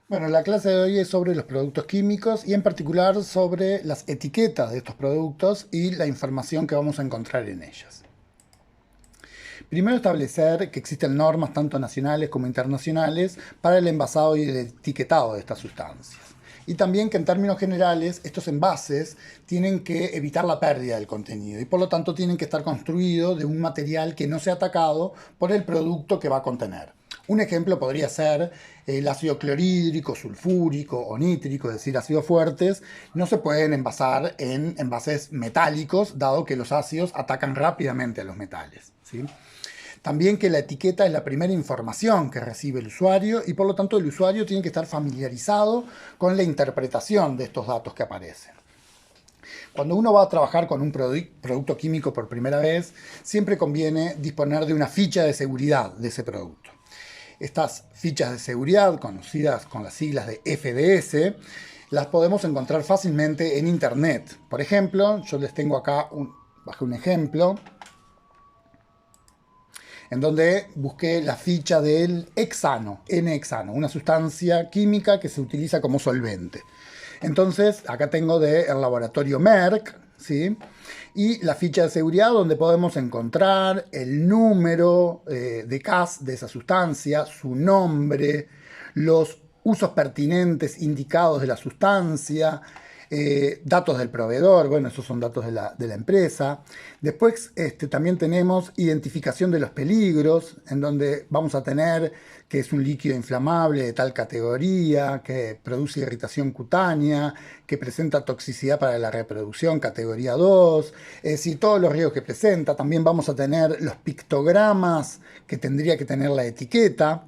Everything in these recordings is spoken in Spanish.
Bueno, la clase de hoy es sobre los productos químicos y en particular sobre las etiquetas de estos productos y la información que vamos a encontrar en ellas. Primero establecer que existen normas tanto nacionales como internacionales para el envasado y el etiquetado de estas sustancias. Y también que en términos generales estos envases tienen que evitar la pérdida del contenido y por lo tanto tienen que estar construidos de un material que no sea atacado por el producto que va a contener. Un ejemplo podría ser el ácido clorhídrico, sulfúrico o nítrico, es decir, ácidos fuertes, no se pueden envasar en envases metálicos, dado que los ácidos atacan rápidamente a los metales, ¿sí? También que la etiqueta es la primera información que recibe el usuario y por lo tanto el usuario tiene que estar familiarizado con la interpretación de estos datos que aparecen. Cuando uno va a trabajar con un producto químico por primera vez, siempre conviene disponer de una ficha de seguridad de ese producto. Estas fichas de seguridad, conocidas con las siglas de FDS, las podemos encontrar fácilmente en Internet. Por ejemplo, yo les tengo acá bajé un ejemplo en donde busqué la ficha del hexano, N-hexano, una sustancia química que se utiliza como solvente. Entonces, acá tengo del laboratorio Merck, ¿sí? Y la ficha de seguridad donde podemos encontrar el número de CAS de esa sustancia, su nombre, los usos pertinentes indicados de la sustancia, datos del proveedor, bueno, esos son datos de la empresa. Después también tenemos identificación de los peligros, en donde vamos a tener que es un líquido inflamable de tal categoría, que produce irritación cutánea, que presenta toxicidad para la reproducción, categoría 2, es decir, todos los riesgos que presenta. También vamos a tener los pictogramas que tendría que tener la etiqueta,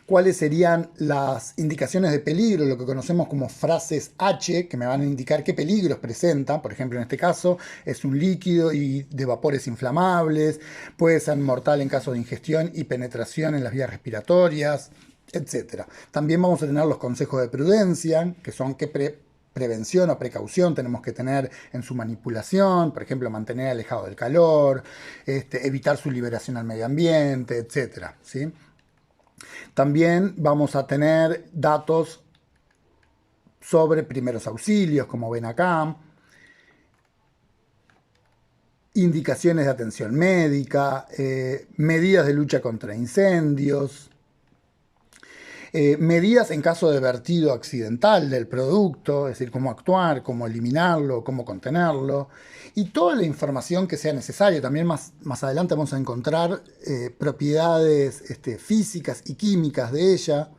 cuáles serían las indicaciones de peligro, lo que conocemos como frases H, que me van a indicar qué peligros presenta. Por ejemplo, en este caso es un líquido y de vapores inflamables, puede ser mortal en caso de ingestión y penetración en las vías respiratorias, etc. También vamos a tener los consejos de prudencia, que son qué prevención o precaución tenemos que tener en su manipulación, por ejemplo, mantener alejado del calor, evitar su liberación al medio ambiente, etc. ¿Sí? También vamos a tener datos sobre primeros auxilios, como ven acá, indicaciones de atención médica, medidas de lucha contra incendios, medidas en caso de vertido accidental del producto, es decir, cómo actuar, cómo eliminarlo, cómo contenerlo, y toda la información que sea necesaria. También más adelante vamos a encontrar propiedades físicas y químicas de ella,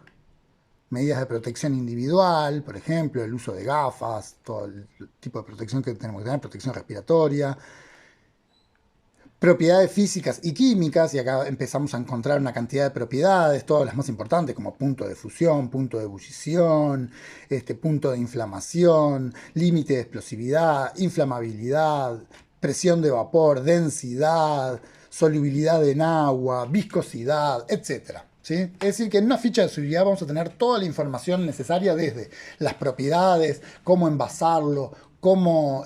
medidas de protección individual, por ejemplo, el uso de gafas, todo el tipo de protección que tenemos que tener, protección respiratoria, propiedades físicas y químicas, y acá empezamos a encontrar una cantidad de propiedades, todas las más importantes, como punto de fusión, punto de ebullición, punto de inflamación, límite de explosividad, inflamabilidad, presión de vapor, densidad, solubilidad en agua, viscosidad, etcétera. ¿Sí? Es decir, que en una ficha de seguridad vamos a tener toda la información necesaria desde las propiedades, cómo envasarlo, cómo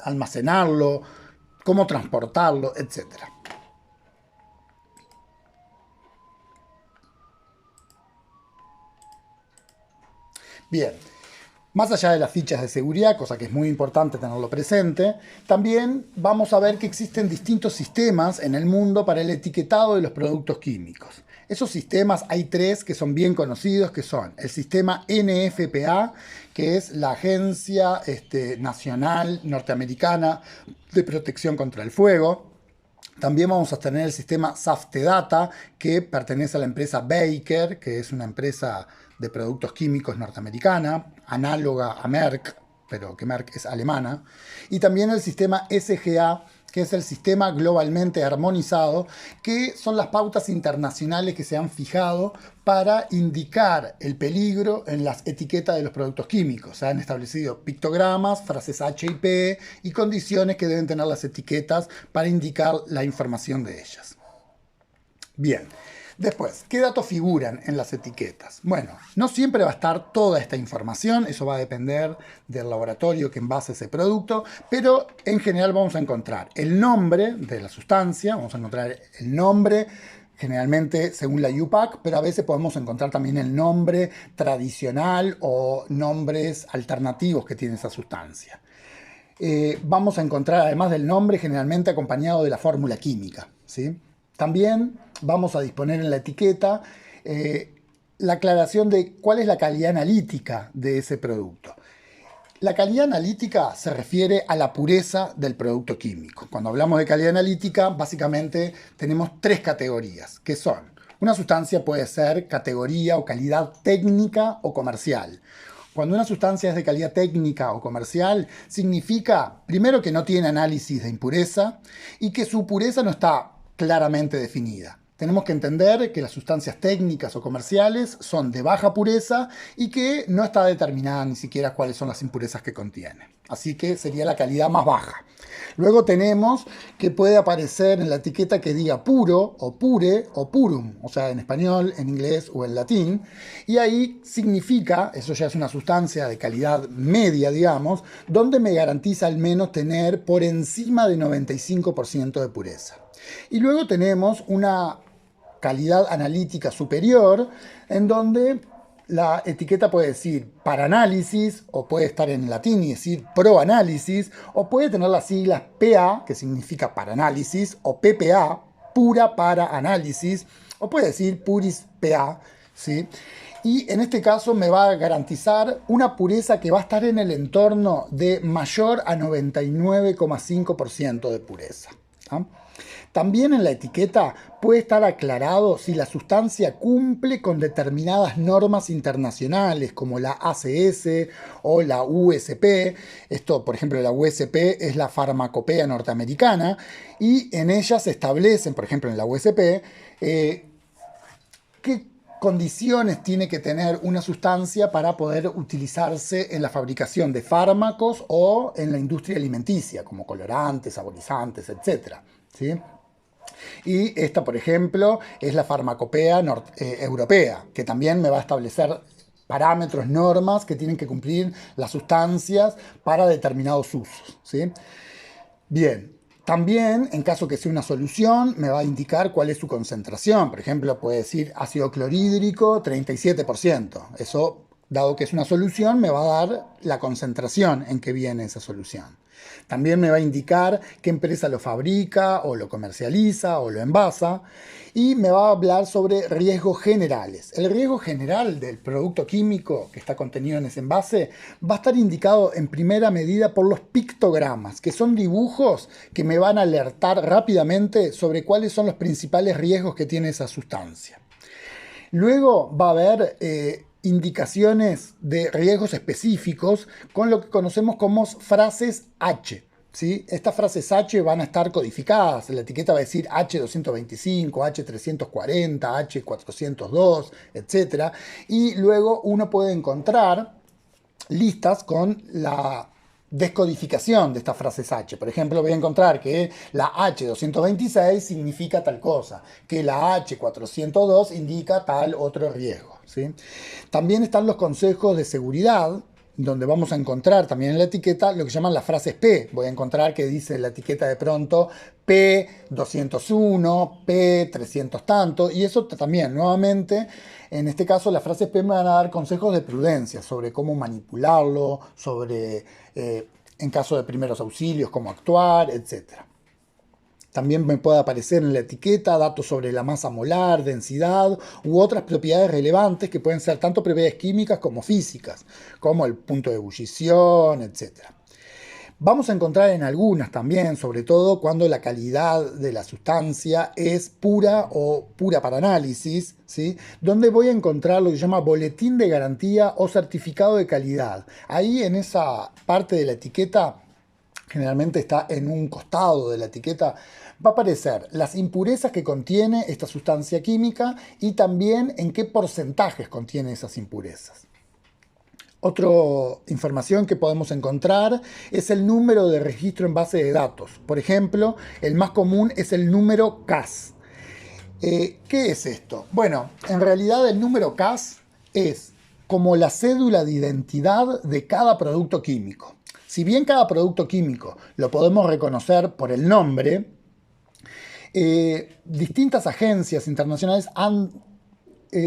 almacenarlo, cómo transportarlo, etcétera. Bien, más allá de las fichas de seguridad, cosa que es muy importante tenerlo presente, también vamos a ver que existen distintos sistemas en el mundo para el etiquetado de los productos químicos. Esos sistemas hay tres que son bien conocidos, que son el sistema NFPA, que es la Agencia Nacional Norteamericana de Protección contra el Fuego. También vamos a tener el sistema SAFTEDATA, que pertenece a la empresa Baker, que es una empresa de productos químicos norteamericana, análoga a Merck, pero que Merck es alemana. Y también el sistema SGA, que es el sistema globalmente armonizado, que son las pautas internacionales que se han fijado para indicar el peligro en las etiquetas de los productos químicos. Se han establecido pictogramas, frases H y P y condiciones que deben tener las etiquetas para indicar la información de ellas. Bien. Después, ¿qué datos figuran en las etiquetas? Bueno, no siempre va a estar toda esta información, eso va a depender del laboratorio que envase ese producto, pero en general vamos a encontrar el nombre de la sustancia, vamos a encontrar el nombre generalmente según la UPAC, pero a veces podemos encontrar también el nombre tradicional o nombres alternativos que tiene esa sustancia. Vamos a encontrar, además del nombre, generalmente acompañado de la fórmula química, ¿sí? También vamos a disponer en la etiqueta la aclaración de cuál es la calidad analítica de ese producto. La calidad analítica se refiere a la pureza del producto químico. Cuando hablamos de calidad analítica, básicamente tenemos tres categorías, que son: una sustancia puede ser categoría o calidad técnica o comercial. Cuando una sustancia es de calidad técnica o comercial, significa, primero, que no tiene análisis de impureza y que su pureza no está claramente definida. Tenemos que entender que las sustancias técnicas o comerciales son de baja pureza y que no está determinada ni siquiera cuáles son las impurezas que contienen. Así que sería la calidad más baja. Luego tenemos que puede aparecer en la etiqueta que diga puro o pure o purum, o sea, en español, en inglés o en latín. Y ahí significa, eso ya es una sustancia de calidad media, digamos, donde me garantiza al menos tener por encima de 95% de pureza. Y luego tenemos una calidad analítica superior, en donde la etiqueta puede decir para análisis, o puede estar en latín y decir pro análisis, o puede tener las siglas PA, que significa para análisis, o PPA, pura para análisis, o puede decir puris PA, ¿sí? Y en este caso me va a garantizar una pureza que va a estar en el entorno de mayor a 99,5% de pureza, ¿sí? También en la etiqueta puede estar aclarado si la sustancia cumple con determinadas normas internacionales como la ACS o la USP. Esto, por ejemplo, la USP es la farmacopea norteamericana y en ella se establecen, por ejemplo, en la USP, qué condiciones tiene que tener una sustancia para poder utilizarse en la fabricación de fármacos o en la industria alimenticia, como colorantes, saborizantes, etc., ¿sí? Y esta, por ejemplo, es la farmacopea europea, que también me va a establecer parámetros, normas que tienen que cumplir las sustancias para determinados usos, ¿sí? Bien, también, en caso que sea una solución, me va a indicar cuál es su concentración. Por ejemplo, puede decir ácido clorhídrico 37%. Eso, dado que es una solución, me va a dar la concentración en que viene esa solución. También me va a indicar qué empresa lo fabrica o lo comercializa o lo envasa. Y me va a hablar sobre riesgos generales. El riesgo general del producto químico que está contenido en ese envase va a estar indicado en primera medida por los pictogramas, que son dibujos que me van a alertar rápidamente sobre cuáles son los principales riesgos que tiene esa sustancia. Luego va a haber indicaciones de riesgos específicos con lo que conocemos como frases H. ¿Sí? Estas frases H van a estar codificadas. La etiqueta va a decir H225, H340, H402, etc. Y luego uno puede encontrar listas con la descodificación de estas frases H. Por ejemplo, voy a encontrar que la H226 significa tal cosa, que la H402 indica tal otro riesgo, ¿sí? También están los consejos de seguridad, donde vamos a encontrar también en la etiqueta lo que llaman las frases P. Voy a encontrar que dice la etiqueta de pronto P201, P300 tanto, y eso también, nuevamente, en este caso las frases P me van a dar consejos de prudencia sobre cómo manipularlo, sobre, en caso de primeros auxilios, cómo actuar, etc. También me puede aparecer en la etiqueta datos sobre la masa molar, densidad u otras propiedades relevantes que pueden ser tanto propiedades químicas como físicas, como el punto de ebullición, etc. Vamos a encontrar en algunas también, sobre todo cuando la calidad de la sustancia es pura o pura para análisis, ¿sí? Donde voy a encontrar lo que se llama boletín de garantía o certificado de calidad. Ahí en esa parte de la etiqueta, generalmente está en un costado de la etiqueta, va a aparecer las impurezas que contiene esta sustancia química y también en qué porcentajes contiene esas impurezas. Otra información que podemos encontrar es el número de registro en base de datos. Por ejemplo, el más común es el número CAS. ¿Qué es esto? Bueno, en realidad el número CAS es como la cédula de identidad de cada producto químico. Si bien cada producto químico lo podemos reconocer por el nombre, distintas agencias internacionales han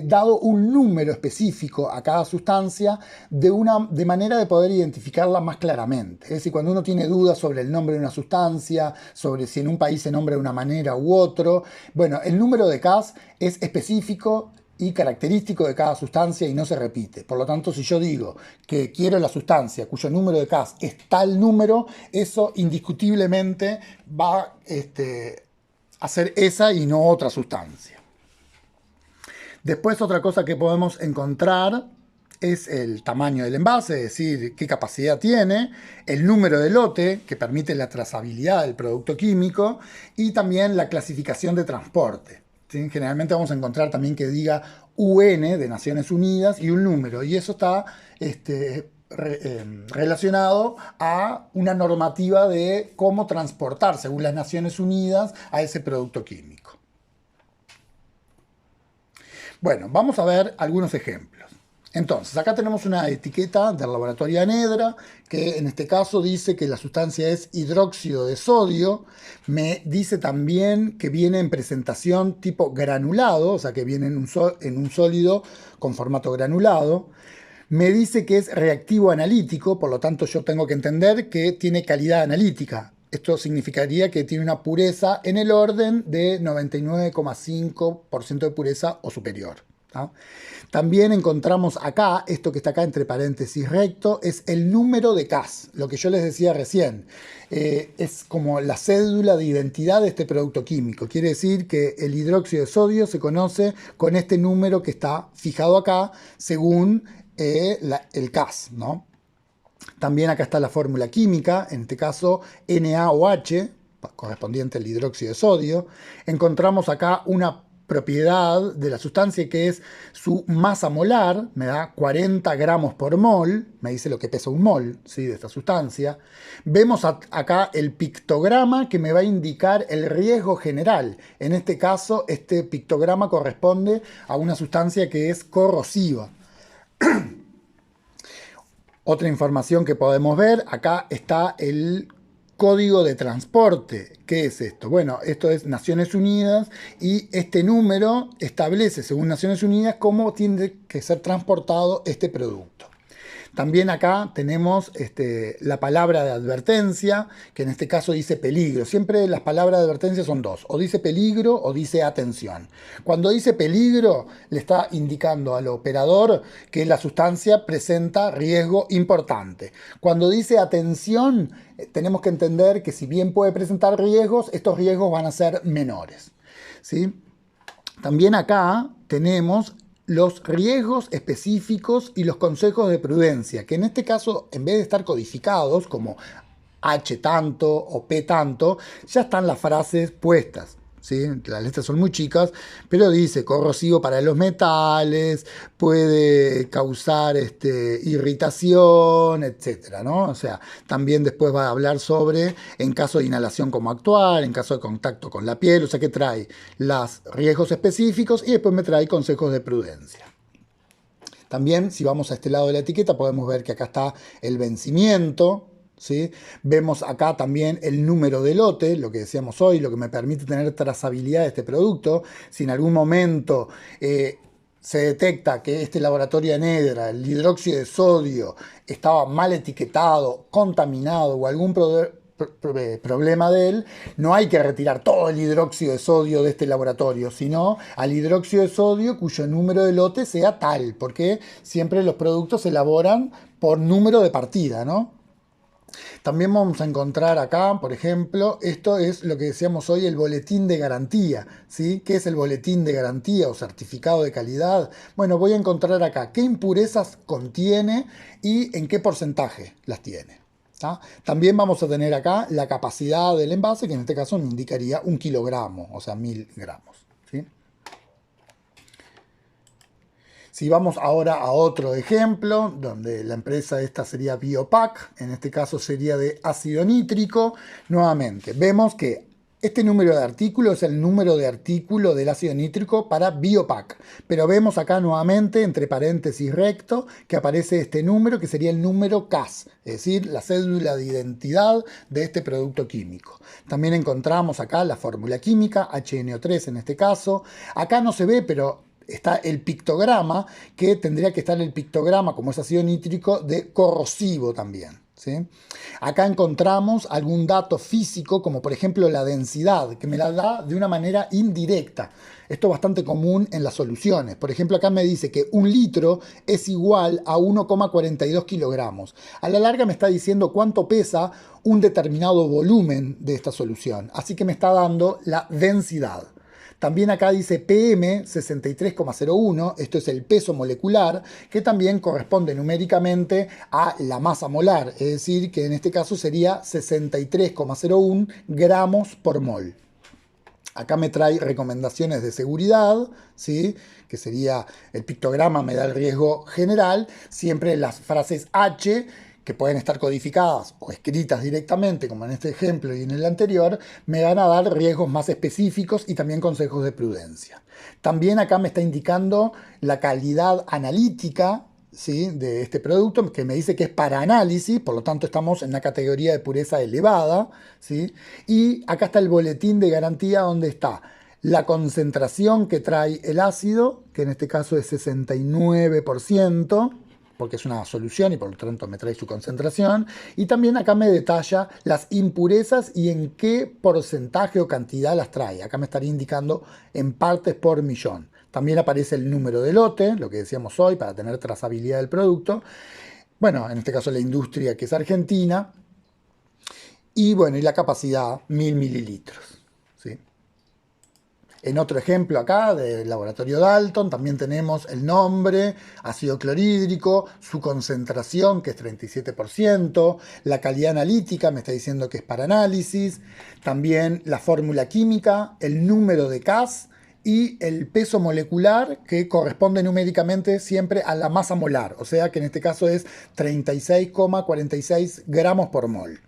dado un número específico a cada sustancia de manera de poder identificarla más claramente. Es decir, cuando uno tiene dudas sobre el nombre de una sustancia, sobre si en un país se nombra de una manera u otro, bueno, el número de CAS es específico y característico de cada sustancia y no se repite. Por lo tanto, si yo digo que quiero la sustancia cuyo número de CAS es tal número, eso indiscutiblemente va a ser esa y no otra sustancia. Después, otra cosa que podemos encontrar es el tamaño del envase, es decir, qué capacidad tiene, el número de lote, que permite la trazabilidad del producto químico, y también la clasificación de transporte. ¿Sí? Generalmente vamos a encontrar también que diga UN de Naciones Unidas y un número, y eso está relacionado a una normativa de cómo transportar, según las Naciones Unidas, a ese producto químico. Bueno, vamos a ver algunos ejemplos. Entonces, acá tenemos una etiqueta del laboratorio Anedra, que en este caso dice que la sustancia es hidróxido de sodio. Me dice también que viene en presentación tipo granulado, o sea que viene en un sólido con formato granulado. Me dice que es reactivo analítico, por lo tanto yo tengo que entender que tiene calidad analítica. Esto significaría que tiene una pureza en el orden de 99,5% de pureza o superior. ¿No? También encontramos acá, esto que está acá entre paréntesis recto, es el número de CAS, lo que yo les decía recién. Es como la cédula de identidad de este producto químico. Quiere decir que el hidróxido de sodio se conoce con este número que está fijado acá según el CAS, ¿no? También acá está la fórmula química, en este caso NaOH, correspondiente al hidróxido de sodio. Encontramos acá una propiedad de la sustancia que es su masa molar, me da 40 gramos por mol, me dice lo que pesa un mol, ¿sí?, de esta sustancia. Vemos acá el pictograma que me va a indicar el riesgo general. En este caso, este pictograma corresponde a una sustancia que es corrosiva. Otra información que podemos ver, acá está el código de transporte. ¿Qué es esto? Bueno, esto es Naciones Unidas y este número establece, según Naciones Unidas, cómo tiene que ser transportado este producto. También acá tenemos la palabra de advertencia, que en este caso dice peligro. Siempre las palabras de advertencia son dos, o dice peligro o dice atención. Cuando dice peligro, le está indicando al operador que la sustancia presenta riesgo importante. Cuando dice atención, tenemos que entender que si bien puede presentar riesgos, estos riesgos van a ser menores, ¿sí? También acá tenemos los riesgos específicos y los consejos de prudencia, que en este caso, en vez de estar codificados como H tanto o P tanto, ya están las frases puestas. ¿Sí? Las letras son muy chicas, pero dice corrosivo para los metales, puede causar irritación, etcétera, ¿no? O sea, también después va a hablar sobre en caso de inhalación cómo actuar, en caso de contacto con la piel, o sea que trae los riesgos específicos y después me trae consejos de prudencia. También, si vamos a este lado de la etiqueta, podemos ver que acá está el vencimiento. ¿Sí? Vemos acá también el número de lote, lo que decíamos hoy, lo que me permite tener trazabilidad de este producto. Si en algún momento se detecta que este laboratorio Anedra, el hidróxido de sodio, estaba mal etiquetado, contaminado o algún problema de él, no hay que retirar todo el hidróxido de sodio de este laboratorio, sino al hidróxido de sodio cuyo número de lote sea tal, porque siempre los productos se elaboran por número de partida, ¿no? También vamos a encontrar acá, por ejemplo, esto es lo que decíamos hoy, el boletín de garantía, ¿sí? ¿Qué es el boletín de garantía o certificado de calidad? Bueno, voy a encontrar acá qué impurezas contiene y en qué porcentaje las tiene. ¿Tá? También vamos a tener acá la capacidad del envase, que en este caso me indicaría 1 kilogramo, o sea, 1000 gramos. ¿Sí? Si vamos ahora a otro ejemplo, donde la empresa esta sería Biopac, en este caso sería de ácido nítrico, nuevamente vemos que Este número de artículo es el número de artículo del ácido nítrico para Biopac, pero vemos acá nuevamente, entre paréntesis recto, que aparece este número que sería el número CAS, es decir, la cédula de identidad de este producto químico. También encontramos acá la fórmula química, HNO3 en este caso. Acá no se ve, pero está el pictograma, que tendría que estar el pictograma, como es ácido nítrico, de corrosivo también. ¿Sí? Acá encontramos algún dato físico, como por ejemplo la densidad, que me la da de una manera indirecta. Esto es bastante común en las soluciones. Por ejemplo, acá me dice que 1 litro es igual a 1,42 kilogramos. A la larga me está diciendo cuánto pesa un determinado volumen de esta solución. Así que me está dando la densidad. También acá dice PM 63,01, esto es el peso molecular, que también corresponde numéricamente a la masa molar, es decir, que en este caso sería 63,01 gramos por mol. Acá me trae recomendaciones de seguridad, ¿sí? Que sería el pictograma me da el riesgo general, siempre las frases H, que pueden estar codificadas o escritas directamente, como en este ejemplo y en el anterior, me van a dar riesgos más específicos y también consejos de prudencia. También acá me está indicando la calidad analítica, ¿sí? De este producto, que me dice que es para análisis, por lo tanto estamos en una categoría de pureza elevada, ¿sí? Y acá está el boletín de garantía donde está la concentración que trae el ácido, que en este caso es 69%, porque es una solución y por lo tanto me trae su concentración. Y también acá me detalla las impurezas y en qué porcentaje o cantidad las trae. Acá me estaría indicando en partes por millón. También aparece el número de lote, lo que decíamos hoy, para tener trazabilidad del producto. Bueno, en este caso la industria, que es argentina. Y bueno, y la capacidad, 1000 mililitros. ¿Sí? En otro ejemplo acá del laboratorio Dalton también tenemos el nombre, ácido clorhídrico, su concentración que es 37%, la calidad analítica me está diciendo que es para análisis, también la fórmula química, el número de CAS y el peso molecular que corresponde numéricamente siempre a la masa molar, o sea que en este caso es 36,46 gramos por mol.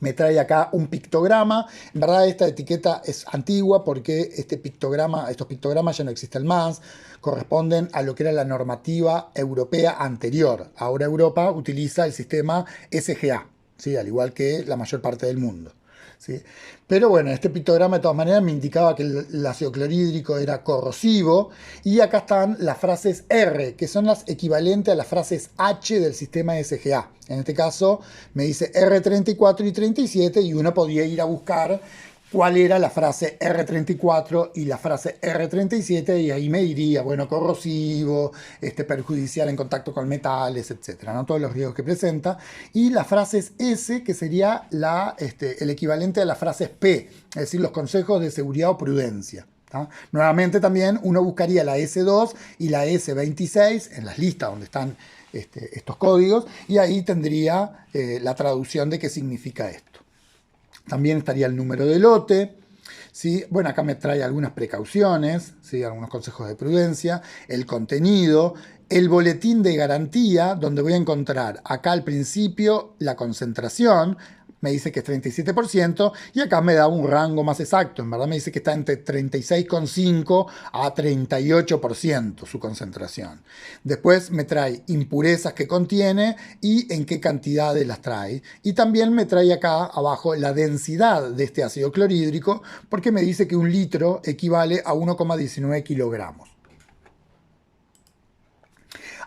Me trae acá un pictograma. En verdad esta etiqueta es antigua porque estos pictogramas ya no existen más. Corresponden a lo que era la normativa europea anterior. Ahora Europa utiliza el sistema SGA, ¿sí? Al igual que la mayor parte del mundo. ¿Sí? Pero bueno, este pictograma de todas maneras me indicaba que el ácido clorhídrico era corrosivo y acá están las frases R, que son las equivalentes a las frases H del sistema SGA. En este caso me dice R34 y 37 y uno podía ir a buscar cuál era la frase R34 y la frase R37 y ahí me diría, bueno, corrosivo, perjudicial en contacto con metales, etcétera, ¿no? Todos los riesgos que presenta. Y las frases S, que sería el equivalente a las frases P, es decir, los consejos de seguridad o prudencia. ¿Tá? Nuevamente también uno buscaría la S2 y la S26 en las listas donde están estos códigos y ahí tendría la traducción de qué significa esto. También estaría el número de lote, ¿sí? Bueno, acá me trae algunas precauciones, ¿sí? Algunos consejos de prudencia, el contenido, el boletín de garantía, donde voy a encontrar acá al principio la concentración, me dice que es 37%, y acá me da un rango más exacto, en verdad me dice que está entre 36,5 a 38% su concentración. Después me trae impurezas que contiene y en qué cantidades las trae. Y también me trae acá abajo la densidad de este ácido clorhídrico, porque me dice que 1 litro equivale a 1,19 kilogramos.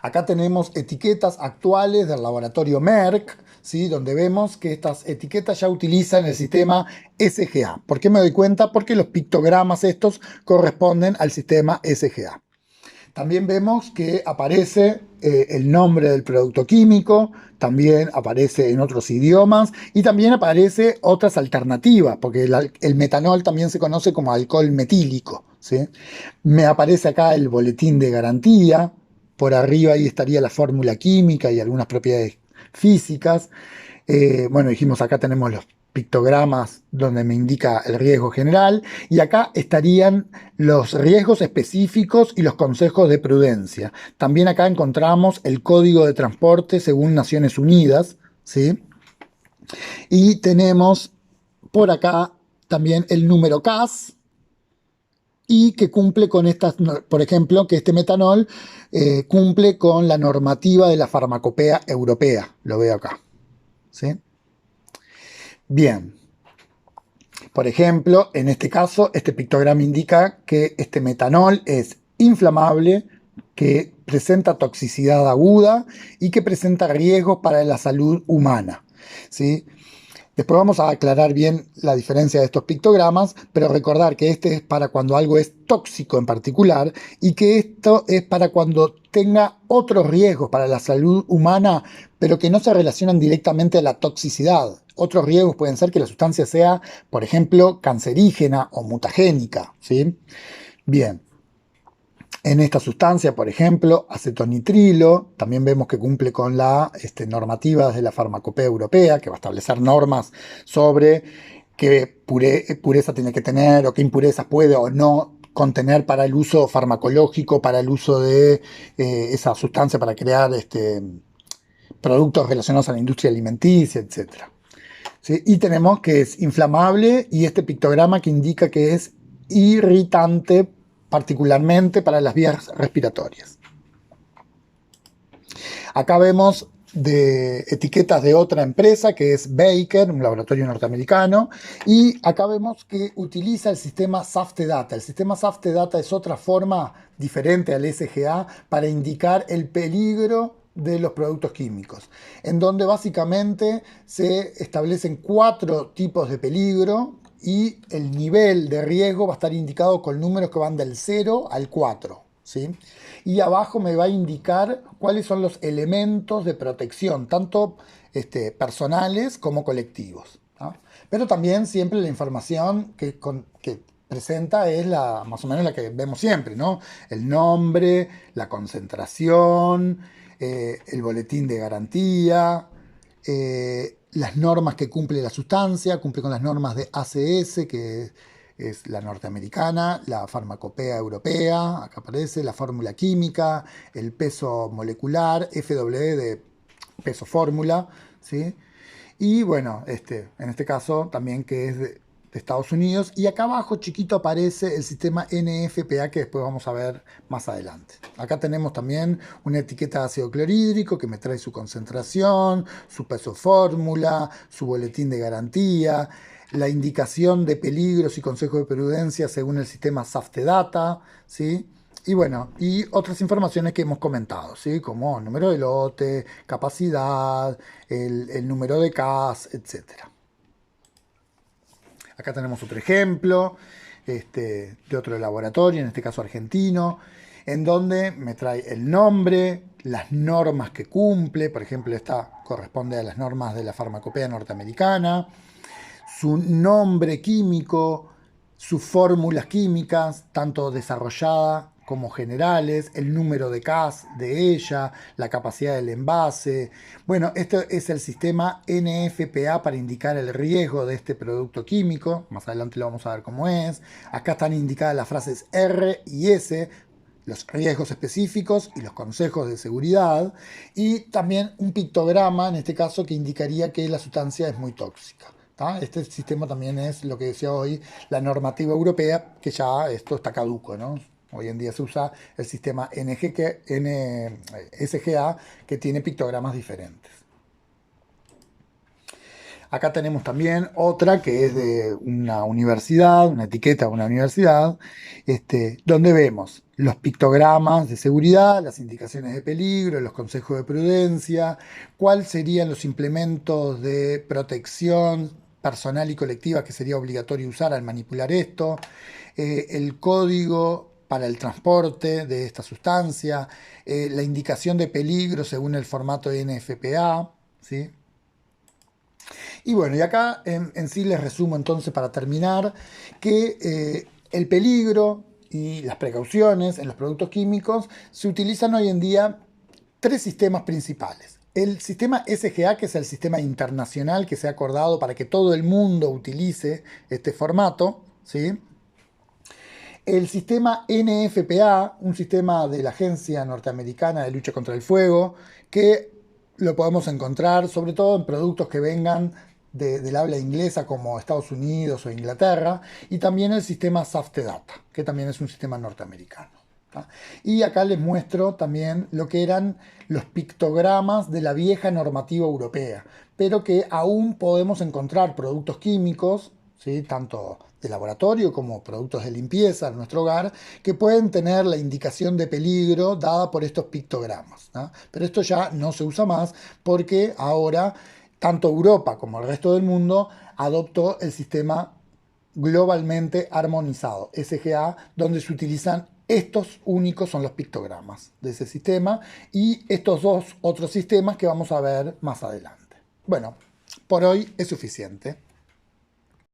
Acá tenemos etiquetas actuales del laboratorio Merck, ¿sí? Donde vemos que estas etiquetas ya utilizan el sistema SGA. ¿Por qué me doy cuenta? Porque los pictogramas estos corresponden al sistema SGA. También vemos que aparece el nombre del producto químico, también aparece en otros idiomas y también aparece otras alternativas, porque el metanol también se conoce como alcohol metílico, ¿sí? Me aparece acá el boletín de garantía. Por arriba ahí estaría la fórmula química y algunas propiedades físicas. Bueno, dijimos acá tenemos los pictogramas donde me indica el riesgo general y acá estarían los riesgos específicos y los consejos de prudencia. También acá encontramos el código de transporte según Naciones Unidas, ¿sí? Y tenemos por acá también el número CAS y que cumple con estas, por ejemplo, que este metanol cumple con la normativa de la farmacopea europea. Lo veo acá. ¿Sí? Bien. Por ejemplo, en este caso, este pictograma indica que este metanol es inflamable, que presenta toxicidad aguda y que presenta riesgos para la salud humana. ¿Sí? Después vamos a aclarar bien la diferencia de estos pictogramas, pero recordar que este es para cuando algo es tóxico en particular y que esto es para cuando tenga otros riesgos para la salud humana, pero que no se relacionan directamente a la toxicidad. Otros riesgos pueden ser que la sustancia sea, por ejemplo, cancerígena o mutagénica. ¿Sí? Bien. En esta sustancia, por ejemplo, acetonitrilo, también vemos que cumple con la normativa de la farmacopea europea, que va a establecer normas sobre qué pureza tiene que tener o qué impurezas puede o no contener para el uso farmacológico, para el uso de esa sustancia para crear productos relacionados a la industria alimenticia, etc. ¿Sí? Y tenemos que es inflamable y este pictograma que indica que es irritante particularmente para las vías respiratorias. Acá vemos de etiquetas de otra empresa que es Baker, un laboratorio norteamericano, y acá vemos que utiliza el sistema SAFTE-DATA. El sistema SAFTE-DATA es otra forma diferente al SGA para indicar el peligro de los productos químicos, en donde básicamente se establecen 4 tipos de peligro y el nivel de riesgo va a estar indicado con números que van del 0 al 4. ¿Sí? Y abajo me va a indicar cuáles son los elementos de protección, tanto personales como colectivos. ¿No? Pero también siempre la información que presenta es más o menos la que vemos siempre, ¿no? El nombre, la concentración, el boletín de garantía, las normas que cumple la sustancia, cumple con las normas de ACS, que es la norteamericana, la farmacopea europea, acá aparece, la fórmula química, el peso molecular, FW de peso fórmula, ¿sí? Y bueno, en este caso también que es de Estados Unidos, y acá abajo chiquito aparece el sistema NFPA que después vamos a ver más adelante. Acá tenemos también una etiqueta de ácido clorhídrico que me trae su concentración, su peso fórmula, su boletín de garantía, la indicación de peligros y consejos de prudencia según el sistema SAFTE-DATA, ¿sí? Y bueno, y otras informaciones que hemos comentado, ¿sí? Como número de lote, capacidad, el número de CAS, etc. Acá tenemos otro ejemplo de otro laboratorio, en este caso argentino, en donde me trae el nombre, las normas que cumple, por ejemplo, esta corresponde a las normas de la farmacopea norteamericana, su nombre químico, sus fórmulas químicas, tanto desarrollada como generales, el número de CAS de ella, la capacidad del envase. Bueno, esto es el sistema NFPA para indicar el riesgo de este producto químico. Más adelante lo vamos a ver cómo es. Acá están indicadas las frases R y S, los riesgos específicos y los consejos de seguridad. Y también un pictograma, en este caso, que indicaría que la sustancia es muy tóxica. Este sistema también es lo que decía hoy, la normativa europea, que ya esto está caduco, ¿no? Hoy en día se usa el sistema SGA, que tiene pictogramas diferentes. Acá tenemos también otra que es de una universidad, una etiqueta de una universidad, donde vemos los pictogramas de seguridad, las indicaciones de peligro, los consejos de prudencia, cuáles serían los implementos de protección personal y colectiva que sería obligatorio usar al manipular esto, el código para el transporte de esta sustancia, la indicación de peligro según el formato de NFPA, ¿sí? Y bueno, y acá en sí les resumo entonces para terminar que el peligro y las precauciones en los productos químicos se utilizan hoy en día 3 sistemas principales. El sistema SGA, que es el sistema internacional que se ha acordado para que todo el mundo utilice este formato, ¿sí? El sistema NFPA, un sistema de la Agencia Norteamericana de Lucha contra el Fuego, que lo podemos encontrar sobre todo en productos que vengan del habla inglesa como Estados Unidos o Inglaterra, y también el sistema SAFTE-DATA, que también es un sistema norteamericano. ¿Tá? Y acá les muestro también lo que eran los pictogramas de la vieja normativa europea, pero que aún podemos encontrar productos químicos, ¿sí? Tanto de laboratorio como productos de limpieza en nuestro hogar, que pueden tener la indicación de peligro dada por estos pictogramas, ¿no? Pero esto ya no se usa más porque ahora tanto Europa como el resto del mundo adoptó el sistema globalmente armonizado, SGA, donde se utilizan estos únicos, son los pictogramas de ese sistema, y estos dos otros sistemas que vamos a ver más adelante. Bueno, por hoy es suficiente.